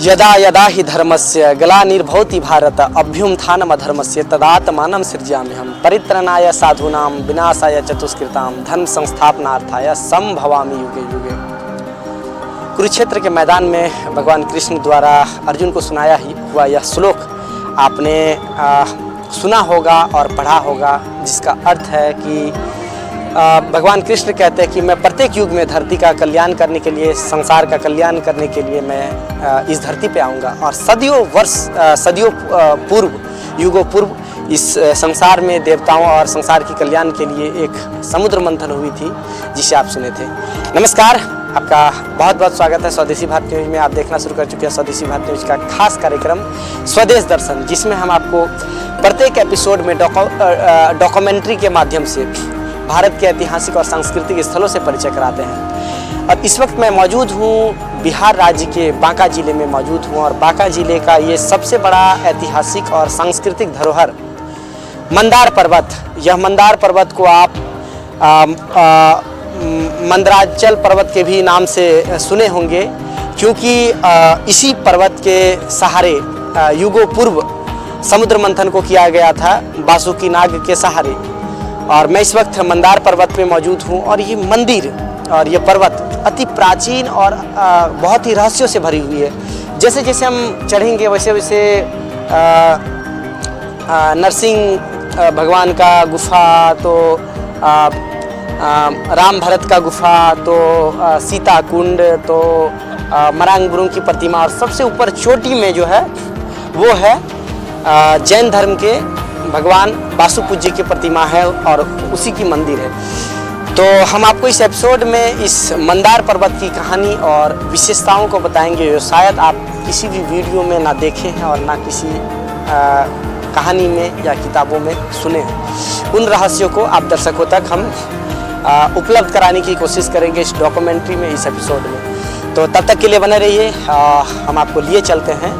यदा यदा हि धर्मस्य ग्लानिर्भवति भारत अभ्युत्थानमधर्मस्य तदात्मानं सृजाम्यहं परित्राणाय साधूनां विनाशाय चतुष्कृतां धर्म संस्थापनार्थाय संभवामि युगे युगे। कुरुक्षेत्र के मैदान में भगवान कृष्ण द्वारा अर्जुन को सुनाया हुआ यह श्लोक आपने सुना होगा और पढ़ा होगा, जिसका अर्थ है कि भगवान कृष्ण कहते हैं कि मैं प्रत्येक युग में धरती का कल्याण करने के लिए, संसार का कल्याण करने के लिए मैं इस धरती पे आऊँगा। और सदियों पूर्व, युगों पूर्व इस संसार में देवताओं और संसार के कल्याण के लिए एक समुद्र मंथन हुई थी, जिसे आप सुने थे। नमस्कार, आपका बहुत बहुत स्वागत है स्वदेशी भारत न्यूज में। आप देखना शुरू कर चुके हैं स्वदेशी भारत न्यूज का खास कार्यक्रम स्वदेश दर्शन, जिसमें हम आपको प्रत्येक एपिसोड में डॉक्यूमेंट्री के माध्यम से भारत के ऐतिहासिक और सांस्कृतिक स्थलों से परिचय कराते हैं। और इस वक्त मैं मौजूद हूँ बिहार राज्य के बांका जिले में मौजूद हूँ, और बांका जिले का ये सबसे बड़ा ऐतिहासिक और सांस्कृतिक धरोहर मंदार पर्वत। यह मंदार पर्वत को आप मंदराचल पर्वत के भी नाम से सुने होंगे, क्योंकि इसी पर्वत के सहारे युगों पूर्व समुद्र मंथन को किया गया था, बासुकी नाग के सहारे। और मैं इस वक्त मंदार पर्वत पे मौजूद हूँ, और ये मंदिर और ये पर्वत अति प्राचीन और बहुत ही रहस्यों से भरी हुई है। जैसे जैसे हम चढ़ेंगे वैसे वैसे नरसिंह भगवान का गुफा, तो राम भरत का गुफा, तो सीता कुंड, तो मरांग गुरुंग की प्रतिमा, और सबसे ऊपर चोटी में जो है वो है जैन धर्म के भगवान वासुपूज्य की प्रतिमा है, और उसी की मंदिर है। तो हम आपको इस एपिसोड में इस मंदार पर्वत की कहानी और विशेषताओं को बताएंगे, जो शायद आप किसी भी वीडियो में ना देखे हैं और ना किसी कहानी में या किताबों में सुने हैं। उन रहस्यों को आप दर्शकों तक हम उपलब्ध कराने की कोशिश करेंगे इस डॉक्यूमेंट्री में, इस एपिसोड में। तो तब तक के लिए बने रहिए। हम आपको लिए चलते हैं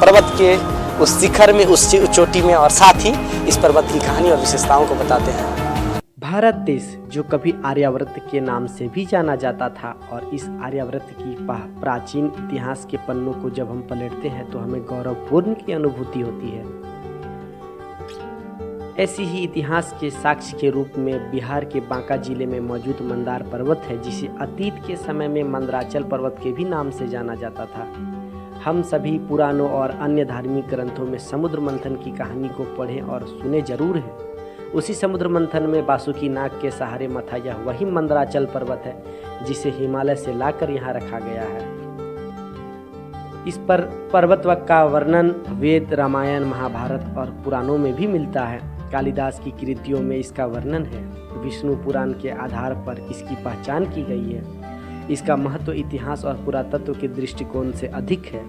पर्वत के उस शिखर में, उस चोटी में, और साथ ही इस पर्वत की कहानी और विशेषताओं को बताते हैं। भारत देश, जो कभी आर्यावर्त के नाम से भी जाना जाता था, और इस आर्यावर्त की प्राचीन इतिहास के पन्नों को जब हम पलटते हैं तो हमें गौरवपूर्ण की अनुभूति होती है। ऐसी ही इतिहास के साक्ष्य के रूप में बिहार के बांका जिले में मौजूद मंदार पर्वत है, जिसे अतीत के समय में मंदराचल पर्वत के भी नाम से जाना जाता था। हम सभी पुराणों और अन्य धार्मिक ग्रंथों में समुद्र मंथन की कहानी को पढ़े और सुने जरूर हैं। उसी समुद्र मंथन में बासुकी नाग के सहारे मथा यह वही मंदराचल पर्वत है, जिसे हिमालय से लाकर यहाँ रखा गया है। इस पर पर्वत का वर्णन वेद, रामायण, महाभारत और पुराणों में भी मिलता है। कालिदास की कृतियों में इसका वर्णन है। विष्णु पुराण के आधार पर इसकी पहचान की गई है। इसका महत्व इतिहास और पुरातत्व के दृष्टिकोण से अधिक है।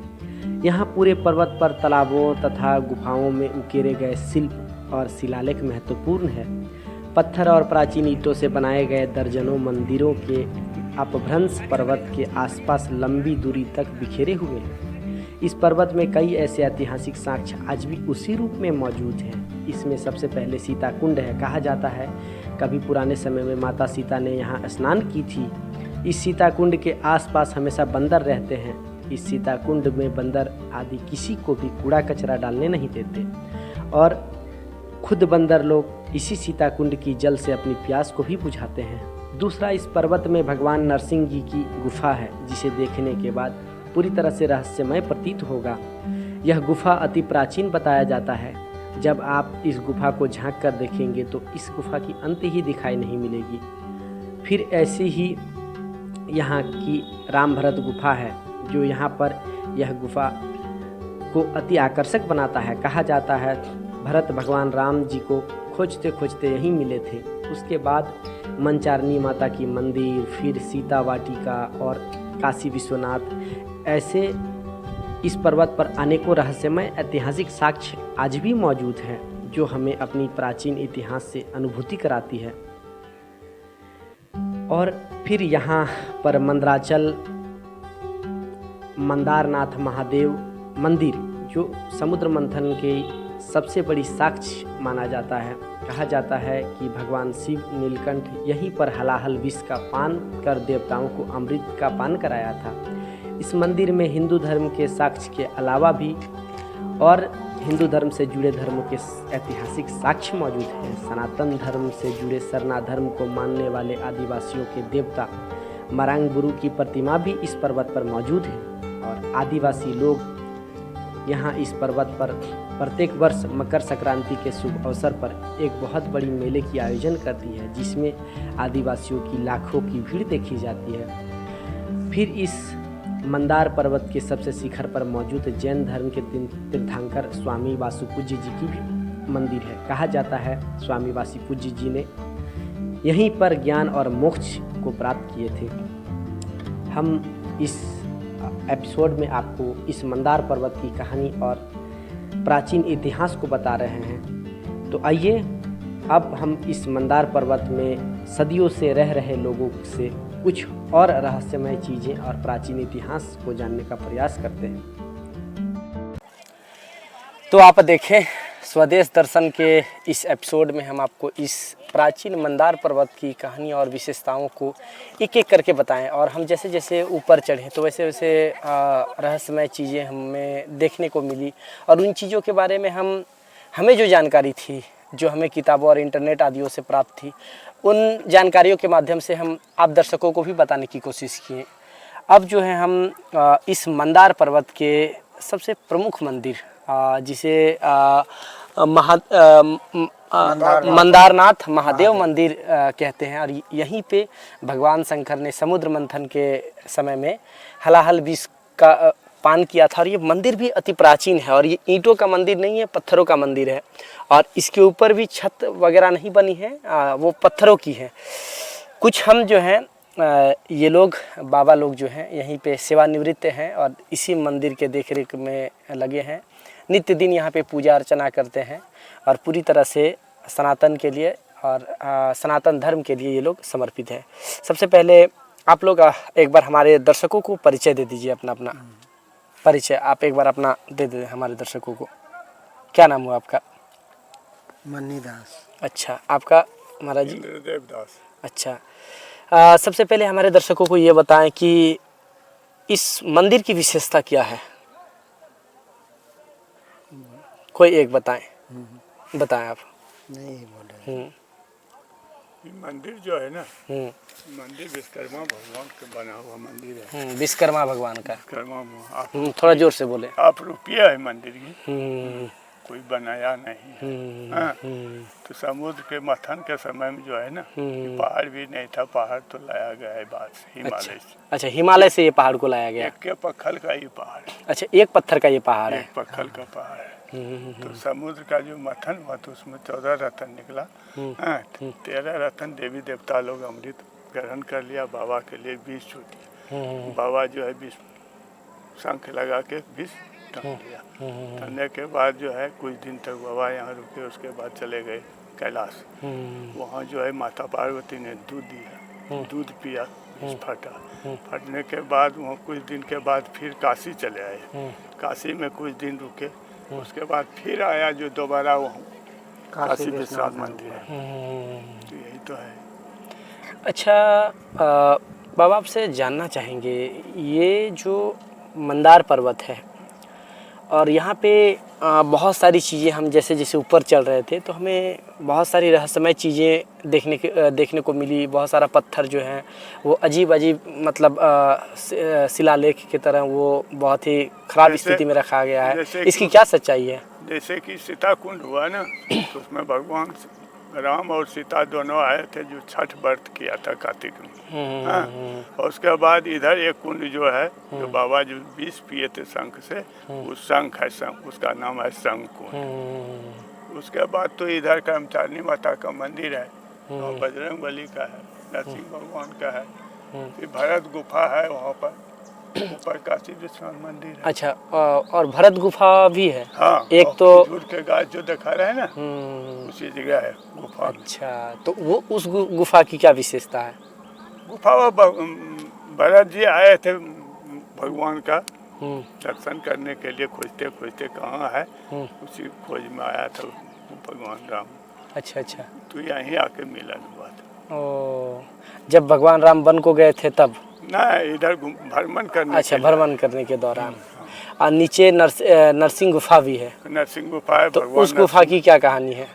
यहाँ पूरे पर्वत पर तालाबों तथा गुफाओं में उकेरे गए शिल्प और शिलालेख महत्वपूर्ण है। पत्थर और प्राचीन ईंटों से बनाए गए दर्जनों मंदिरों के अपभ्रंश पर्वत के आसपास लंबी दूरी तक बिखेरे हुए हैं। इस पर्वत में कई ऐसे ऐतिहासिक साक्ष्य आज भी उसी रूप में मौजूद हैं। इसमें सबसे पहले सीता कुंड है। कहा जाता है कभी पुराने समय में माता सीता ने यहाँ स्नान की थी। इस सीता कुंड के आसपास हमेशा बंदर रहते हैं। इस सीता कुंड में बंदर आदि किसी को भी कूड़ा कचरा डालने नहीं देते, और खुद बंदर लोग इसी सीता कुंड की जल से अपनी प्यास को भी बुझाते हैं। दूसरा, इस पर्वत में भगवान नरसिंह जी की गुफा है, जिसे देखने के बाद पूरी तरह से रहस्यमय प्रतीत होगा। यह गुफा अति प्राचीन बताया जाता है। जब आप इस गुफा को झांक कर देखेंगे तो इस गुफा की अंत ही दिखाई नहीं मिलेगी। फिर ऐसी ही यहाँ की राम भरत गुफा है, जो यहाँ पर यह गुफा को अति आकर्षक बनाता है। कहा जाता है भरत भगवान राम जी को खोजते खोजते यहीं मिले थे। उसके बाद मंचारनी माता की मंदिर, फिर सीता वाटिका और काशी विश्वनाथ, ऐसे इस पर्वत पर अनेकों रहस्यमय ऐतिहासिक साक्ष्य आज भी मौजूद हैं, जो हमें अपनी प्राचीन इतिहास से अनुभूति कराती है। और फिर यहाँ पर मंदराचल मंदारनाथ महादेव मंदिर, जो समुद्र मंथन के सबसे बड़ी साक्ष्य माना जाता है। कहा जाता है कि भगवान शिव नीलकंठ यहीं पर हलाहल विष का पान कर देवताओं को अमृत का पान कराया था। इस मंदिर में हिंदू धर्म के साक्ष्य के अलावा भी और हिंदू धर्म से जुड़े धर्मों के ऐतिहासिक साक्ष्य मौजूद हैं। सनातन धर्म से जुड़े सरना धर्म को मानने वाले आदिवासियों के देवता मरांग बुरु की प्रतिमा भी इस पर्वत पर मौजूद है और आदिवासी लोग यहाँ इस पर्वत पर प्रत्येक वर्ष मकर संक्रांति के शुभ अवसर पर एक बहुत बड़ी मेले की आयोजन करती है, जिसमें आदिवासियों की लाखों की भीड़ देखी जाती है। फिर इस मंदार पर्वत के सबसे शिखर पर मौजूद जैन धर्म के तीर्थंकर स्वामी वासुपूज्य जी की भी मंदिर है। कहा जाता है स्वामी वासुपूज्य जी ने यहीं पर ज्ञान और मोक्ष को प्राप्त किए थे। हम इस एपिसोड में आपको इस मंदार पर्वत की कहानी और प्राचीन इतिहास को बता रहे हैं। तो आइए अब हम इस मंदार पर्वत में सदियों से रह रहे लोगों से कुछ और रहस्यमय चीज़ें और प्राचीन इतिहास को जानने का प्रयास करते हैं। तो आप देखें स्वदेश दर्शन के इस एपिसोड में हम आपको इस प्राचीन मंदार पर्वत की कहानी और विशेषताओं को एक एक करके बताएं और हम जैसे जैसे ऊपर चढ़े तो वैसे वैसे रहस्यमय चीज़ें हमें देखने को मिली और उन चीज़ों के बारे में हमें जो जानकारी थी, जो हमें किताबों और इंटरनेट आदियों से प्राप्त थी, उन जानकारियों के माध्यम से हम आप दर्शकों को भी बताने की कोशिश किए। अब जो है हम इस मंदार पर्वत के सबसे प्रमुख मंदिर जिसे मंदारनाथ महादेव मंदिर कहते हैं और यहीं पे भगवान शंकर ने समुद्र मंथन के समय में हलाहल विष का पान किया था। और ये मंदिर भी अति प्राचीन है और ये ईंटों का मंदिर नहीं है, पत्थरों का मंदिर है और इसके ऊपर भी छत वगैरह नहीं बनी है, वो पत्थरों की है। कुछ हम जो हैं ये लोग बाबा लोग जो हैं यहीं पे सेवानिवृत्त हैं और इसी मंदिर के देखरेख में लगे हैं। नित्य दिन यहाँ पे पूजा अर्चना करते हैं और पूरी तरह से सनातन के लिए और सनातन धर्म के लिए ये लोग समर्पित हैं। सबसे पहले आप लोग एक बार हमारे दर्शकों को परिचय दे दीजिए, अपना परिचय आप एक बार अपना दे दे हमारे दर्शकों को। क्या नाम हुआ आपका? मन्नी दास। अच्छा, आपका महाराज जी? देवदास। अच्छा, सबसे पहले हमारे दर्शकों को ये बताएं कि इस मंदिर की विशेषता क्या है, कोई एक बताएं। बताएं आप। नहीं बोले। ये मंदिर जो है ना, मंदिर विश्वकर्मा भगवान का बना हुआ मंदिर है। विश्वकर्मा भगवान का। विश्वकर्मा थोड़ा जोर से बोले। आप रुपया है मंदिर की, कोई बनाया नहीं। हाँ? तो समुद्र के मथन के समय में जो है ना, पहाड़ भी नहीं था, पहाड़ तो लाया गया है बात से, हिमालय से। अच्छा, हिमालय से ये पहाड़ को लाया गया। एक के पत्थर का ये पहाड़ है। अच्छा, एक पत्थर का ये पहाड़ है। एक पत्थर का पहाड़ है। तो समुद्र का जो मथन हुआ तो उसमें 14 रत्न निकला। 13 रत्न देवी देवता लोग अमृत ग्रहण कर लिया, बाबा के लिए विष छू दिया। बाबा जो है विष शंख लगा के विष टान लिया। टानने के बाद जो है कुछ दिन तक बाबा यहाँ रुके, उसके बाद चले गए कैलाश। वहाँ जो है माता पार्वती ने दूध दिया, दूध पिया, विष फटा। फटने के बाद वहाँ कुछ दिन के बाद फिर काशी चले आए। काशी में कुछ दिन रुके, उसके बाद फिर आया जो दोबारा वहाँ काशी विश्वनाथ मंदिर है। तो यही तो है। अच्छा, बाबा आपसे जानना चाहेंगे, ये जो मंदार पर्वत है और यहाँ पे बहुत सारी चीज़ें, हम जैसे जैसे ऊपर चल रहे थे तो हमें बहुत सारी रहस्यमय चीज़ें देखने को मिली। बहुत सारा पत्थर जो है वो अजीब मतलब शिलालेख की तरह वो बहुत ही ख़राब स्थिति में रखा गया है। इसकी क्या सच्चाई है? जैसे कि सीता कुंड हुआ ना, तो उसमें भगवान राम और सीता दोनों आए थे जो छठ व्रत किया था कार्तिक में। हाँ? और उसके बाद इधर एक कुंड जो है, जो बाबा जो विष पिए थे शंख से, वो शंख है, शंख, उसका नाम है शंख कुंड। उसके बाद तो इधर कर्मचारिणी माता का मंदिर है और बजरंग बली का है, नरसिंह भगवान का है। फिर भरत गुफा है वहाँ पर, ऊपर काशी विश्वनाथ मंदिर है। अच्छा, और भरत गुफा भी है। हाँ, एक तो खजूर के गाछ जो दिखा रहे हैं ना, उसी जगह है गुफा। अच्छा, तो वो उस गुफा की क्या विशेषता है? गुफा वो भरत जी आए थे भगवान का दर्शन करने के लिए, खोजते खोजते कहाँ है, उसी खोज में आया था भगवान राम। अच्छा, तो यहीं आके मिलन हुआ था। ओ, जब भगवान राम वन को गए थे तब? ना इधर भ्रमण करने अच्छा, के लिए। भ्रमण करने के दौरान। और नीचे नरसिंह गुफा भी है, नरसिंह गुफा है, तो भगवान उस गुफा की क्या कहानी है?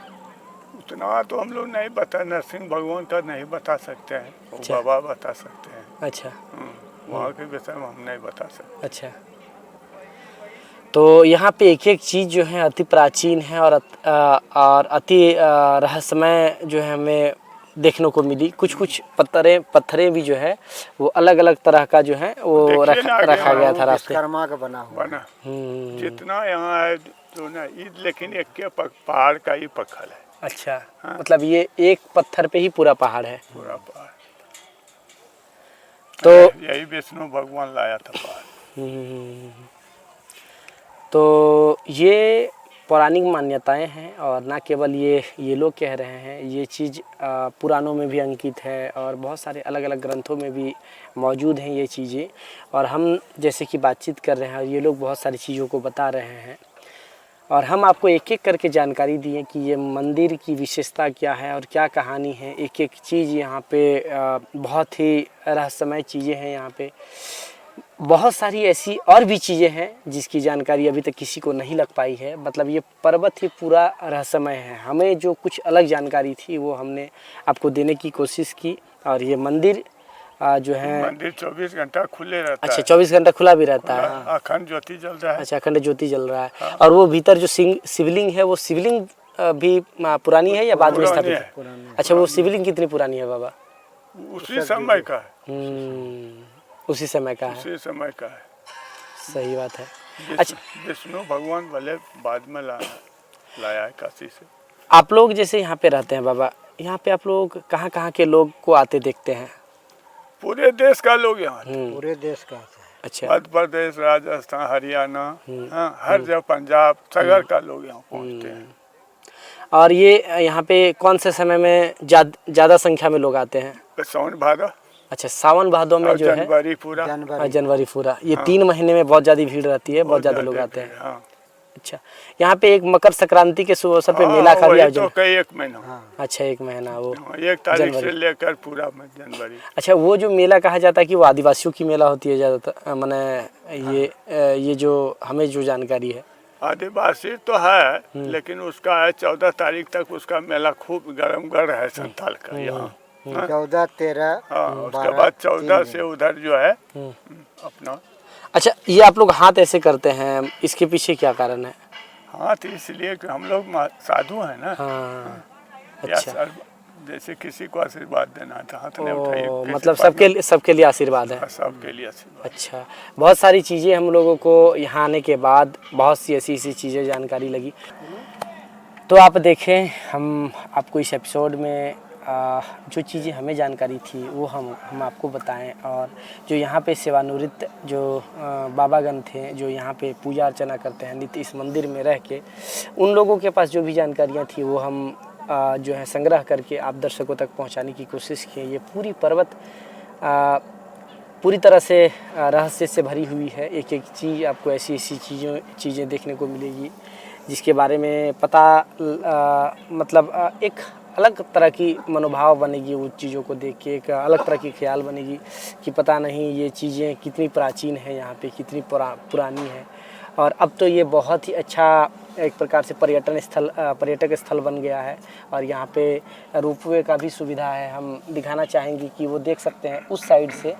उतना तो हम लोग नहीं बता, नरसिंह भगवान का नहीं बता सकते हैं, वो अच्छा। बाबा बता सकते हैं। अच्छा वहाँ के विषय में हम नहीं बता सकते। अच्छा। तो यहाँ पे एक एक चीज़ जो है अति प्राचीन है और अति रहस्यमय जो है हमें देखने को मिली। कुछ कुछ पत्थरें भी जो है वो अलग अलग तरह का जो है वो देखिए ना, आगे रखा गया था वो रास्ते। विश्वकर्मा का बना हुआ बना जितना यहाँ है जो ना, लेकिन एक के पहाड़ का ही पत्थर है, अच्छा, मतलब ये एक पत्थर पे ही पूरा पहाड़ है। पूरा पहाड़। तो यही विष्णु भगवान लाया था पहाड़। तो ये पौराणिक मान्यताएं हैं और ना केवल ये लोग कह रहे हैं, ये चीज़ पुराणों में भी अंकित है और बहुत सारे अलग अलग ग्रंथों में भी मौजूद हैं ये चीज़ें। और हम जैसे कि बातचीत कर रहे हैं और ये लोग बहुत सारी चीज़ों को बता रहे हैं और हम आपको एक एक करके जानकारी दिए कि ये मंदिर की विशेषता क्या है और क्या कहानी है। एक एक चीज़ यहाँ पे बहुत ही रहस्यमय चीज़ें हैं। यहाँ पे बहुत सारी ऐसी और भी चीज़ें हैं जिसकी जानकारी अभी तक किसी को नहीं लग पाई है। मतलब ये पर्वत ही पूरा रहस्यमय है। हमें जो कुछ अलग जानकारी थी वो हमने आपको देने की कोशिश की। और ये मंदिर जो है, मंदिर 24 घंटा खुले रहता अच्छा, है। 24 घंटा खुला भी रहता है। अखंड ज्योति जल रहा है। अच्छा, अखंड ज्योति जल रहा है। और वो भीतर जो शिवलिंग है, वो शिवलिंग भी पुरानी है या बाद में पुरानी स्थापित है। है? अच्छा, वो शिवलिंग कितनी पुरानी है बाबा? उसी समय का है, उसी समय का है। उसी समय का है। सही बात है। अच्छा, विष्णु भगवान भले बाद में लाया है काशी से। आप लोग जैसे यहाँ पे रहते हैं बाबा, यहाँ पे आप लोग कहाँ कहाँ के लोग को आते देखते हैं? पूरे देश का लोग यहाँ आते हैं। पूरे देश का है। अच्छा, मध्य प्रदेश, राजस्थान, हरियाणा, हाँ, हर जगह, पंजाब, सगर का लोग यहाँ पहुँचते हैं। और ये यहाँ पे कौन से समय में ज़्यादा संख्या में लोग आते हैं? सावन भादो अच्छा, सावन भादो में और जो है, जनवरी पूरा। जनवरी पूरा, ये 3 महीने में बहुत ज़्यादा भीड़ रहती है, बहुत ज़्यादा लोग आते हैं। हाँ। अच्छा, यहाँ पे एक मकर संक्रांति के शुभ अवसर पे मेला का भी वही आयोजन। तो कई एक महीना, अच्छा, 1 महीना वो 1 तारीख से जनवरी। लेकर पूरा जनवरी। अच्छा, वो जो मेला कहा जाता है कि वो आदिवासियों की मेला होती है ज़्यादातर, माने ये जो हमें जो जानकारी है। आदिवासी तो है, लेकिन उसका है 14 तारीख तक उसका मेला खूब गरमगढ़ है संथाल का यहाँ। 14, 13, हाँ, उसके बाद 14 से उधर जो है अपना। अच्छा, ये आप लोग हाथ ऐसे करते हैं, इसके पीछे क्या कारण है? हाँ, तो इसलिए कि हम लोग साधु हैं ना। हाँ, या अच्छा। सर, जैसे किसी को आशीर्वाद देना था, हाथ नहीं उठाइए, किसी मतलब पर सबके लिए आशीर्वाद है। सबके लिए आशीर्वाद। अच्छा, बहुत सारी चीज़ें हम लोगों को यहाँ आने के बाद बहुत सी ऐसी चीज़ें जानकारी लगी। तो आप देखें, हम आपको इस एपिसोड में जो चीज़ें हमें जानकारी थी वो हम आपको बताएं। और जो यहाँ पे सेवानिवृत्त जो बाबागण थे, जो यहाँ पे पूजा अर्चना करते हैं नित्य इस मंदिर में रह के, उन लोगों के पास जो भी जानकारियाँ थी वो हम जो है संग्रह करके आप दर्शकों तक पहुँचाने की कोशिश की। ये पूरी पर्वत पूरी तरह से रहस्य से भरी हुई है। एक एक चीज़ आपको ऐसी ऐसी चीज़ें देखने को मिलेगी जिसके बारे में पता मतलब एक अलग तरह की मनोभाव बनेगी। वो चीज़ों को देख के एक अलग तरह की ख्याल बनेगी कि पता नहीं ये चीज़ें कितनी प्राचीन है, यहाँ पे कितनी पुरानी है। और अब तो ये बहुत ही अच्छा एक प्रकार से पर्यटक स्थल बन गया है। और यहाँ पे रोपवे का भी सुविधा है। हम दिखाना चाहेंगे कि वो देख सकते हैं उस साइड से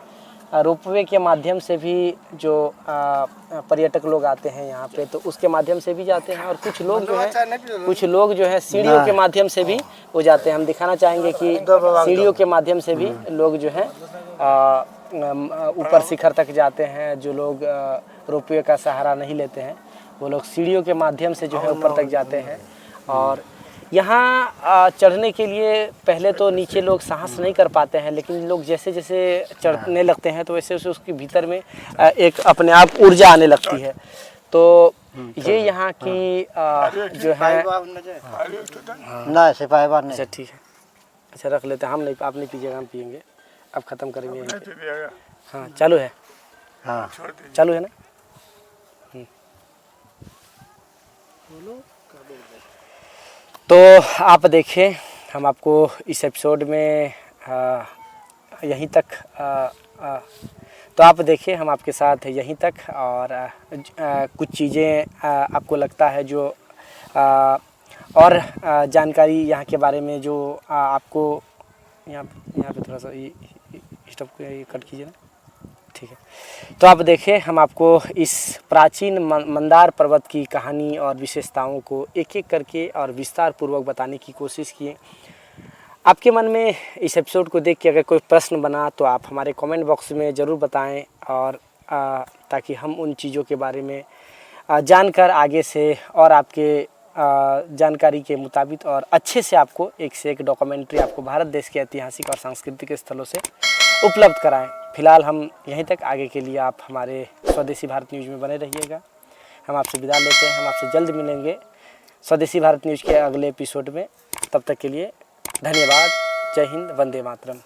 रोपवे के माध्यम से भी जो पर्यटक लोग आते हैं यहाँ पे, तो उसके माध्यम से भी जाते हैं। और कुछ लोग जो है सीढ़ियों के माध्यम से भी वो जाते हैं। हम दिखाना चाहेंगे कि सीढ़ियों के माध्यम से भी लोग जो है ऊपर शिखर तक जाते हैं। जो लोग रोपवे का सहारा नहीं लेते हैं वो लोग सीढ़ियों के माध्यम से जो है ऊपर तक जाते हैं। और यहाँ चढ़ने के लिए पहले तो नीचे लोग साहस नहीं कर पाते हैं, लेकिन लोग जैसे जैसे चढ़ने लगते हैं तो वैसे वैसे उसके भीतर में एक अपने आप ऊर्जा आने लगती है। तो ये यहाँ की जो है ना सिपाही बात नहीं। अच्छा, ठीक है, अच्छा रख लेते हैं। हम नहीं, आप नहीं पीजिएगा, हम पियेंगे। अब ख़त्म करेंगे यहीं पे। हाँ, चालू है। हाँ, चालू है ना। तो आप देखें, हम आपको इस एपिसोड में यहीं तक तो आप देखिए हम आपके साथ यहीं तक, और कुछ चीज़ें आपको लगता है जो और जानकारी यहाँ के बारे में जो आपको यहाँ पे थोड़ा सा ये स्टॉप कट कीजिए ना, ठीक है। तो आप देखें हम आपको इस प्राचीन मंदार पर्वत की कहानी और विशेषताओं को एक एक करके और विस्तार पूर्वक बताने की कोशिश किए। आपके मन में इस एपिसोड को देख के अगर कोई प्रश्न बना तो आप हमारे कमेंट बॉक्स में ज़रूर बताएं, और ताकि हम उन चीज़ों के बारे में जानकर आगे से और आपके जानकारी के मुताबिक और अच्छे से आपको एक से एक डॉक्यूमेंट्री आपको भारत देश के ऐतिहासिक और सांस्कृतिक स्थलों से उपलब्ध कराएं। फिलहाल हम यहीं तक, आगे के लिए आप हमारे स्वदेशी भारत न्यूज़ में बने रहिएगा। हम आपसे विदा लेते हैं, हम आपसे जल्द मिलेंगे स्वदेशी भारत न्यूज़ के अगले एपिसोड में। तब तक के लिए धन्यवाद। जय हिंद, वंदे मातरम।